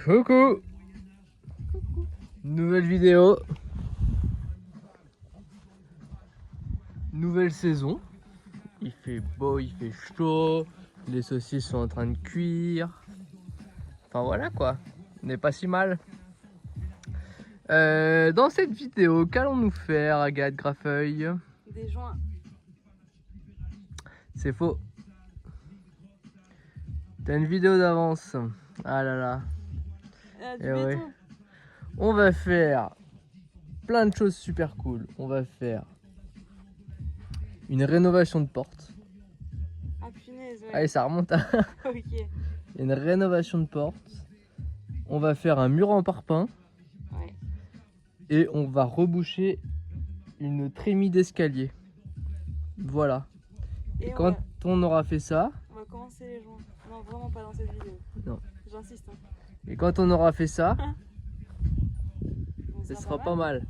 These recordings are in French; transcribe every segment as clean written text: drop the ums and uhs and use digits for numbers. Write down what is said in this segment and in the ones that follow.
Coucou. Nouvelle vidéo. Nouvelle saison. Il fait beau, il fait chaud. Les saucisses sont en train de cuire. Enfin voilà quoi. On n'est pas si mal. Dans cette vidéo, qu'allons-nous faire, Agathe Graffeuil? Des joints. C'est faux. T'as une vidéo d'avance. Ah là là. Du Eh béton. ouais. On va faire plein de choses super cool. On va faire une rénovation de porte. Ah punaise, ouais. Allez, ça remonte à Ok. une rénovation de porte. On va faire un mur en parpaing. Ouais. Et on va reboucher une trémie d'escalier. Voilà. Et on quand va, on aura fait ça, on va commencer les joints. Non, vraiment pas dans cette vidéo. Non. J'insiste. Hein. et quand on aura fait ça, Bon, ce sera pas mal.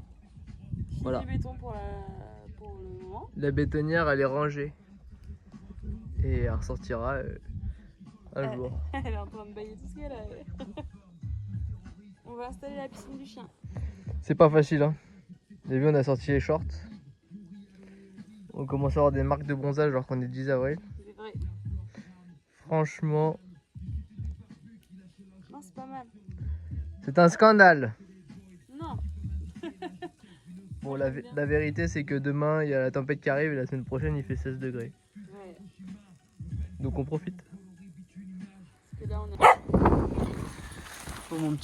Fini Voilà. béton pour le moment. La bétonnière, elle est rangée. Et elle ressortira un jour. Elle est en train de bailler tout ce qu'elle a. On va installer la piscine du chien. C'est pas facile, hein. Vous avez vu, on a sorti les shorts. On commence à avoir des marques de bronzage alors qu'on est 10 avril. C'est vrai. Franchement, Non, c'est pas mal. c'est un scandale. Non. Bon, la vérité, c'est que demain, il y a la tempête qui arrive et la semaine prochaine, il fait 16 degrés. Ouais. Donc on profite. Parce que là, on a... Bon, mon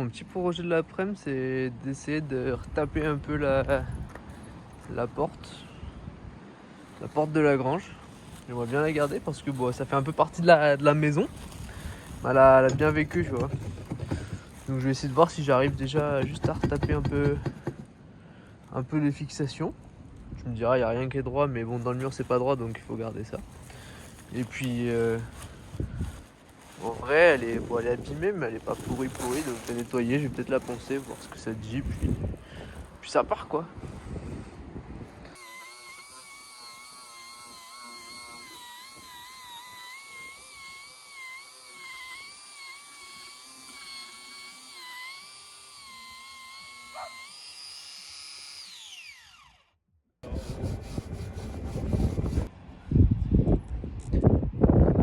petit projet de l'après-midi, c'est d'essayer de retaper un peu la porte de la grange. J'aimerais bien la garder parce que bon, ça fait un peu partie de la maison. Elle a bien vécu, tu vois. Donc je vais essayer de voir si j'arrive déjà juste à retaper un peu les fixations. Tu me diras, il n'y a rien qui est droit, mais bon, dans le mur c'est pas droit, donc il faut garder ça. Et puis en vrai, elle est abîmée, mais elle est pas pourrie, donc je vais nettoyer, je vais peut-être la poncer, voir ce que ça dit, puis ça part quoi.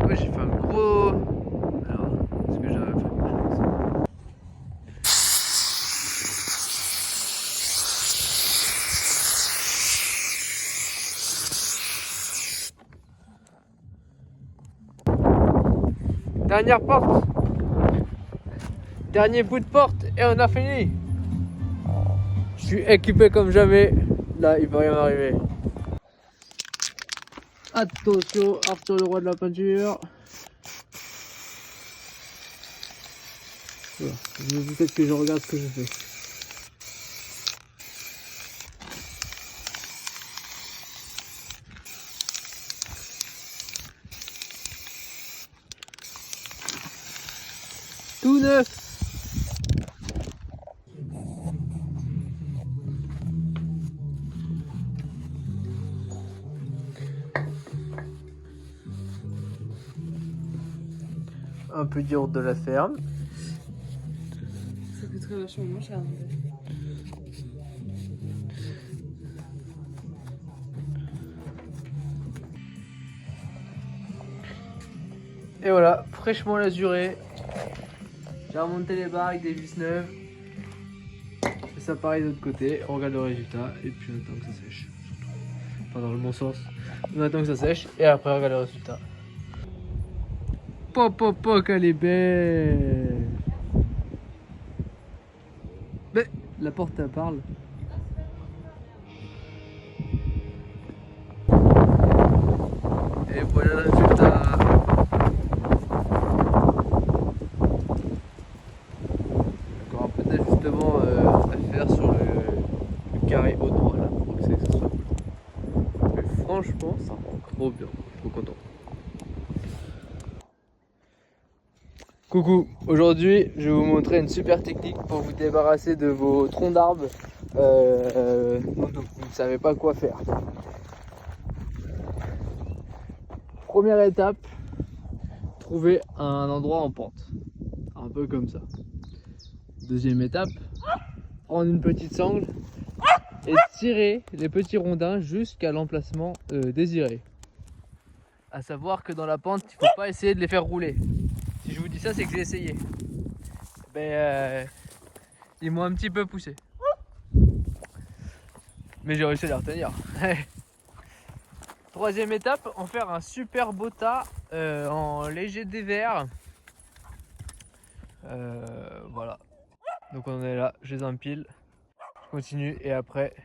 Ouais, j'ai fait un gros... Alors, est-ce que j'arrive à faire quelque chose? Dernière porte. Dernier bout de porte et on a fini. Je suis équipé comme jamais. Là, il peut rien m'arriver. Attention, Arthur le roi de la peinture. Voilà. Je me dis peut-être que je regarde ce que je fais. Tout neuf. Un peu dur de la ferme. Ça coûterait vachement moins cher. Et voilà, fraîchement lasuré. J'ai remonté les barres avec des vis neuves. Et ça pareil de l'autre côté. On regarde le résultat et puis on attend que ça sèche. Enfin dans le bon sens. On attend que ça sèche et après on regarde le résultat. Pop, qu'elle est belle. Mais la porte elle parle. Et voilà le résultat. Encore un peu d'ajustement à faire sur le carré haut droit là pour que ça soit cool. Mais franchement ça rend trop bien, trop content. Coucou, aujourd'hui je vais vous montrer une super technique pour vous débarrasser de vos troncs d'arbres dont vous ne savez pas quoi faire. Première étape, trouver un endroit en pente. Un peu comme ça. Deuxième étape, prendre une petite sangle et tirer les petits rondins jusqu'à l'emplacement désiré. À savoir que dans la pente, il ne faut pas essayer de les faire rouler. Si je vous dis ça, c'est que j'ai essayé. Ils m'ont un petit peu poussé. Mais j'ai réussi à les retenir. Troisième étape, en faire un super beau tas en léger dévers. Voilà. Donc on est là, je les empile. Je continue et après,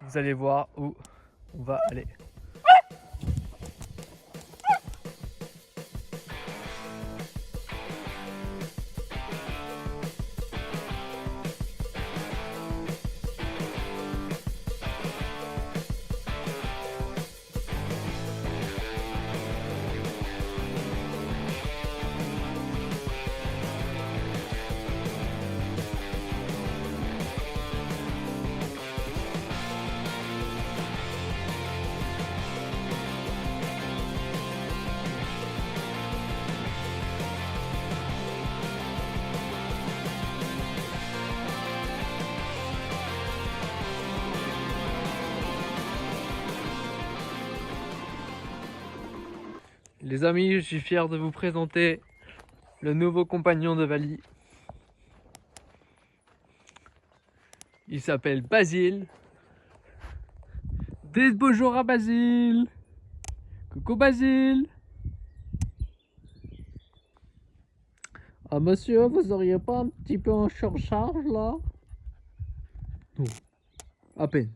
vous allez voir où on va aller. Les amis, je suis fier de vous présenter le nouveau compagnon de Wally. Il s'appelle Basile. Dites bonjour à Basile. Coucou Basile. Ah monsieur, vous auriez pas un petit peu en surcharge là? Non, à peine.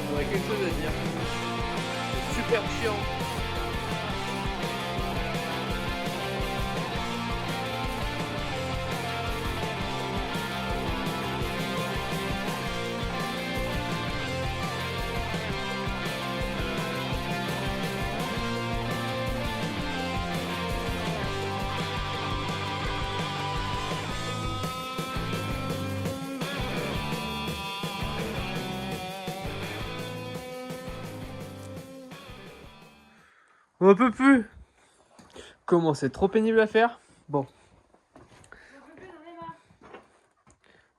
J'aurais quelque chose à dire. C'est super chiant. On peut plus. Comment c'est trop pénible à faire. Bon.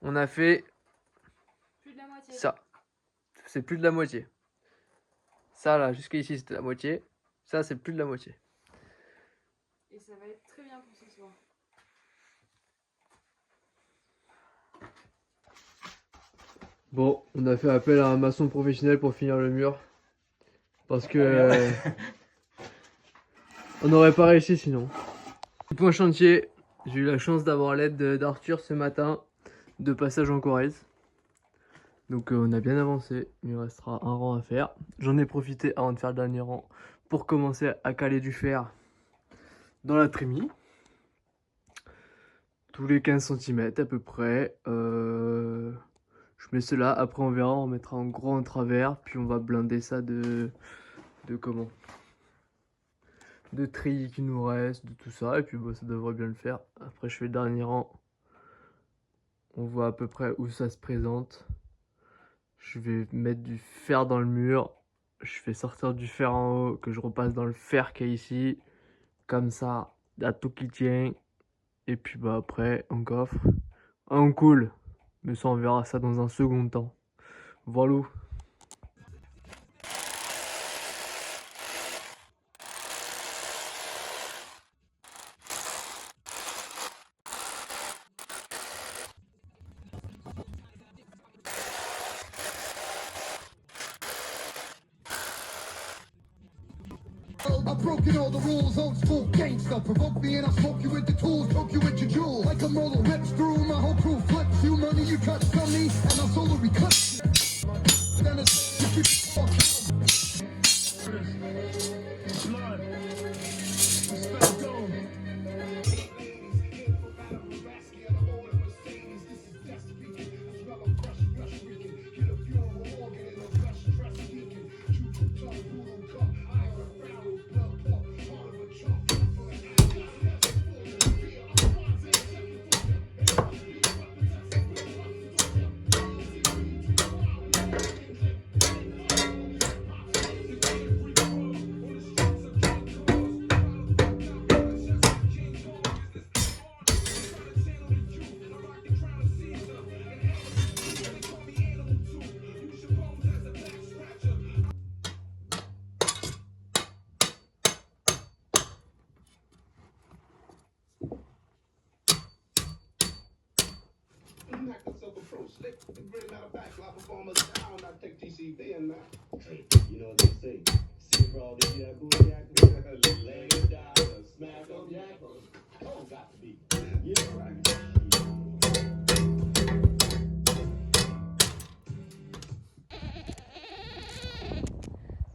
On a fait Plus de la moitié. ça. C'est plus de la moitié. Ça là, jusqu'ici c'était la moitié. Ça c'est plus de la moitié. Et ça va être très bien pour ce soir. Bon, on a fait appel à un maçon professionnel pour finir le mur. Parce que on n'aurait pas réussi sinon. Point chantier, j'ai eu la chance d'avoir l'aide d'Arthur ce matin de passage en Corrèze. Donc on a bien avancé, il nous restera un rang à faire. J'en ai profité avant de faire le dernier rang pour commencer à caler du fer dans la trémie. Tous les 15 cm à peu près. Je mets cela, après on verra, on mettra en gros en travers, puis on va blinder ça de comment? De treillis qui nous reste, de tout ça, et puis bah, ça devrait bien le faire. Après je fais le dernier rang, on voit à peu près où ça se présente. Je vais mettre du fer dans le mur, je fais sortir du fer en haut, que je repasse dans le fer qui est ici, comme ça, il y a tout qui tient, et puis bah après on coffre, on coule, mais ça on verra ça dans un second temps. Voilà. I've broken all the rules, old school gangsta. Provoke me and I smoke you with the tools, poke you with your jewels. Like a model rips through, my whole crew flips. You money, you cut from me, and I'll solo recut. Then it's you keep fucking. Blood. Respect gold.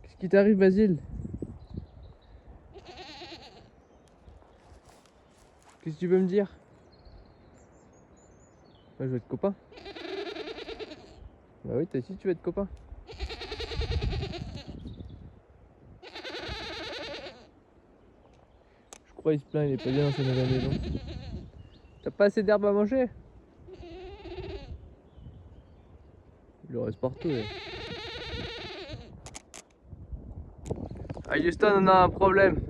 Qu'est-ce qui t'arrive, Basile? Qu'est-ce que tu veux me dire? Moi, je veux être copain. Bah oui, toi aussi, tu veux être copain. Je crois qu'il se plaint, il est pas bien dans sa nouvelle maison. T'as pas assez d'herbe à manger? Il le reste partout. Ouais. Ah, Houston, on a un problème.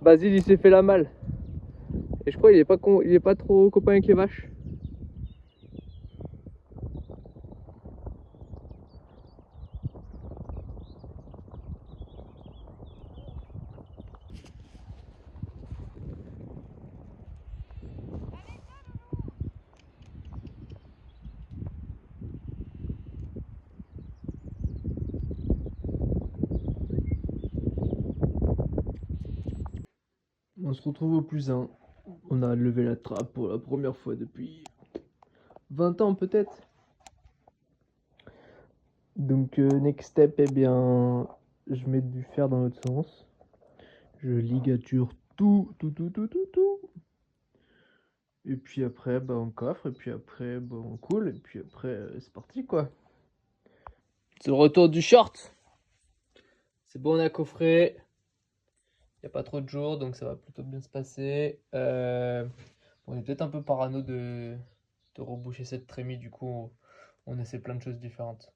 Basile, il s'est fait la malle. Et je crois qu'il est pas trop copain avec les vaches. On se retrouve au plus 1. On a levé la trappe pour la première fois depuis 20 ans peut-être. Donc next step, eh bien, je mets du fer dans l'autre sens. Je ligature tout. Et puis après, bah, on coffre. Et puis après, bah, on coule. Et puis après, c'est parti quoi. C'est le retour du short. C'est bon, on a coffré. Il n'y a pas trop de jours, donc ça va plutôt bien se passer. On est peut-être un peu parano de reboucher cette trémie, du coup on essaie plein de choses différentes.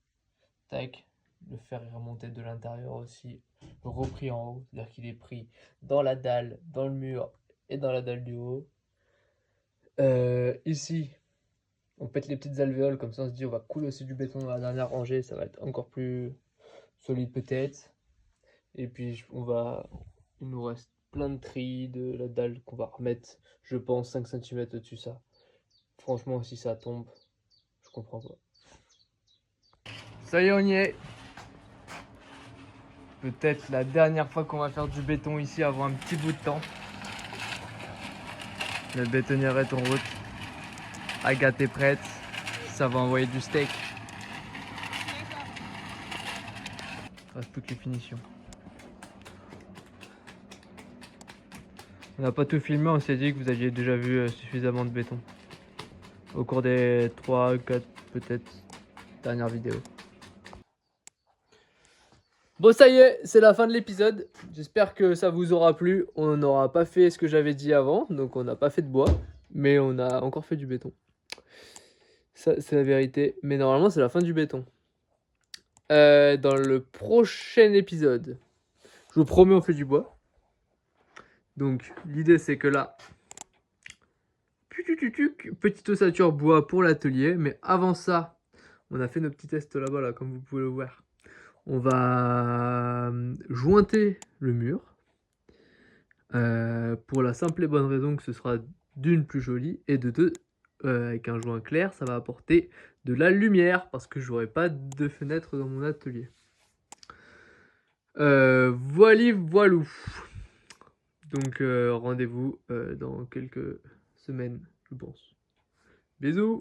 Tac, le fer est remonté de l'intérieur aussi, repris en haut, c'est-à-dire qu'il est pris dans la dalle, dans le mur et dans la dalle du haut. Ici, on pète les petites alvéoles, comme ça on se dit on va couler aussi du béton dans la dernière rangée, ça va être encore plus solide peut-être. Et puis il nous reste plein de trilles de la dalle qu'on va remettre, je pense, 5 cm au-dessus ça. Franchement, si ça tombe, je comprends pas. Ça y est, on y est. Peut-être la dernière fois qu'on va faire du béton ici avant un petit bout de temps. Le bétonnière est en route. Agathe est prête. Ça va envoyer du steak. Il reste toutes les finitions. On n'a pas tout filmé, on s'est dit que vous aviez déjà vu suffisamment de béton. Au cours des 3, 4, peut-être dernières vidéos. Bon, ça y est, c'est la fin de l'épisode. J'espère que ça vous aura plu. On n'aura pas fait ce que j'avais dit avant, donc on n'a pas fait de bois, mais on a encore fait du béton. Ça, c'est la vérité. Mais normalement, c'est la fin du béton. Dans le prochain épisode, je vous promets, on fait du bois. Donc, l'idée, c'est que là, petite ossature bois pour l'atelier. Mais avant ça, on a fait nos petits tests là-bas, là, comme vous pouvez le voir. On va jointer le mur. Pour la simple et bonne raison que ce sera d'une plus joli et de deux, avec un joint clair, ça va apporter de la lumière parce que j'aurai pas de fenêtre dans mon atelier. Voilou. Donc rendez-vous dans quelques semaines, je pense. Bisous.